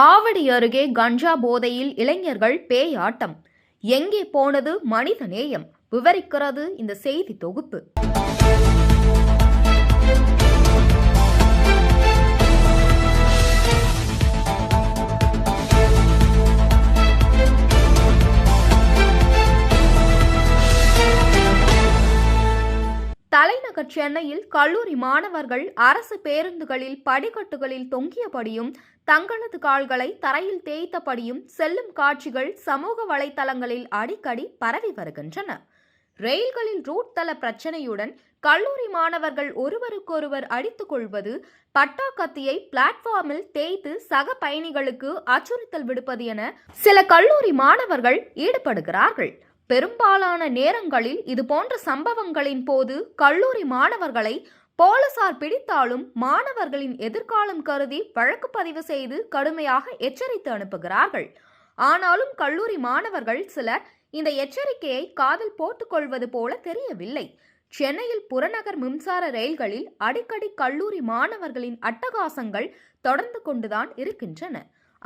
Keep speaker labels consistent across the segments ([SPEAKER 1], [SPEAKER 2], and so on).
[SPEAKER 1] ஆவடி அருகே கஞ்சா போதையில் இளைஞர்கள் பேயாட்டம். எங்கே போனது மனித நேயம்? விவரிக்கிறது இந்த செய்தி தொகுப்பு. தலைநகர் சென்னையில் கல்லூரி மாணவர்கள் அரசு பேருந்துகளில் படிக்கட்டுகளில் தொங்கியபடியும் தங்களது கால்களை தரையில் தேய்த்தபடியும் செல்லும் காட்சிகள் சமூக வலைதளங்களில் அடிக்கடி பரவி வருகின்றன. ரயில்களில் ரூட் தள பிரச்சனையுடன் கல்லூரி மாணவர்கள் ஒருவருக்கொருவர் அடித்துக் கொள்வது, பட்டாக்கத்தியை பிளாட்பார்மில் தேய்த்து சக பயணிகளுக்கு அச்சுறுத்தல் விடுப்பது என சில கல்லூரி மாணவர்கள் ஈடுபடுகிறார்கள். பெரும்பாலான நேரங்களில் இதுபோன்ற சம்பவங்களின் போது கல்லூரி மாணவர்களை போலீசார் பிடித்தாலும் மாணவர்களின் எதிர்காலம் கருதி வழக்கு பதிவு செய்து கடுமையாக எச்சரித்து அனுப்புகிறார்கள். ஆனாலும் கல்லூரி மாணவர்கள் சிலர் இந்த எச்சரிக்கையை காதில் போட்டுக்கொள்வது போல தெரியவில்லை. சென்னையில் புறநகர் மின்சார ரயில்களில் அடிக்கடி கல்லூரி மாணவர்களின் அட்டகாசங்கள் தொடர்ந்து கொண்டுதான் இருக்கின்றன.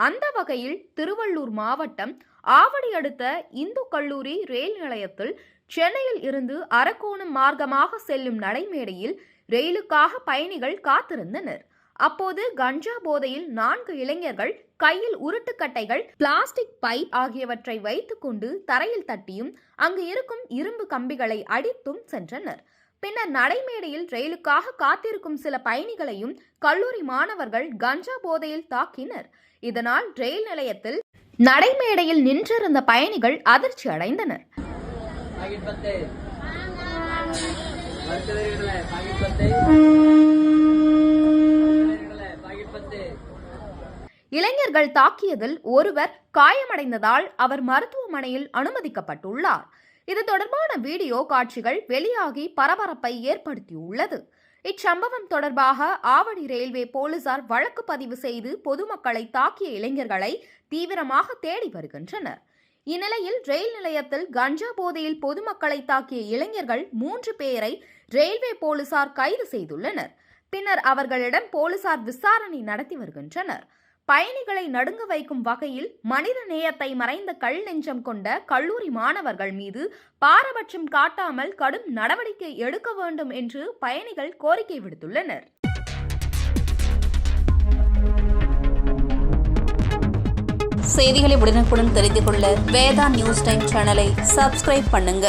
[SPEAKER 1] அந்த வகையில் திருவள்ளூர் மாவட்டம் ஆவடி அடுத்த இந்து கல்லூரி ரயில் நிலையத்தில் சென்னையில் இருந்து அரக்கோணம் மார்க்கமாக செல்லும் நடைமேடையில் ரயிலுக்காக பயணிகள் காத்திருந்தனர். அப்போது கஞ்சா போதையில் 4 இளைஞர்கள் கையில் உருட்டுக்கட்டைகள், பிளாஸ்டிக் பைப் ஆகியவற்றை வைத்துக் கொண்டு தரையில் தட்டியும் அங்கு இருக்கும் இரும்பு கம்பிகளை அடித்தும் சென்றனர். பின்னர் நடைமேடையில் ரயிலுக்காக காத்திருக்கும் சில பயணிகளையும் கல்லூரி மாணவர்கள் கஞ்சா போதையில் தாக்கினர். இதனால் ரயில் நிலையத்தில் நடைமேடையில் நின்றிருந்த பயணிகள் அதிர்ச்சி அடைந்தனர். இளைஞர்கள் தாக்கியதில் ஒருவர் காயமடைந்ததால் அவர் மருத்துவமனையில் அனுமதிக்கப்பட்டுள்ளார். இது தொடர்பான வீடியோ காட்சிகள் வெளியாகி பரபரப்பை ஏற்படுத்தியுள்ளது. இச்சம்பவம் தொடர்பாக ஆவடி ரயில்வே போலீசார் வழக்கு பதிவு செய்து பொதுமக்களை தாக்கிய இளைஞர்களை தீவிரமாக தேடி வருகின்றனர். இந்நிலையில் ரயில் நிலையத்தில் கஞ்சா போதையில் பொதுமக்களை தாக்கிய இளைஞர்கள் 3 பேரை ரயில்வே போலீசார் கைது செய்துள்ளனர். பின்னர் அவர்களிடம் போலீசார் விசாரணை நடத்தி வருகின்றனர். பயணிகளை நடுங்க வைக்கும் வகையில் மனித நேயத்தை மறைந்த கல் நெஞ்சம் கொண்ட கல்லூரி மாணவர்கள் மீது பாரபட்சம் காட்டாமல் கடும் நடவடிக்கை எடுக்க வேண்டும் என்று பயணிகள் கோரிக்கை விடுத்துள்ளனர்.
[SPEAKER 2] செய்திகளை உடனுக்குடன் தெரிந்து கொள்ள வேதா நியூஸ் டைம் சேனலை சப்ஸ்கிரைப் பண்ணுங்க.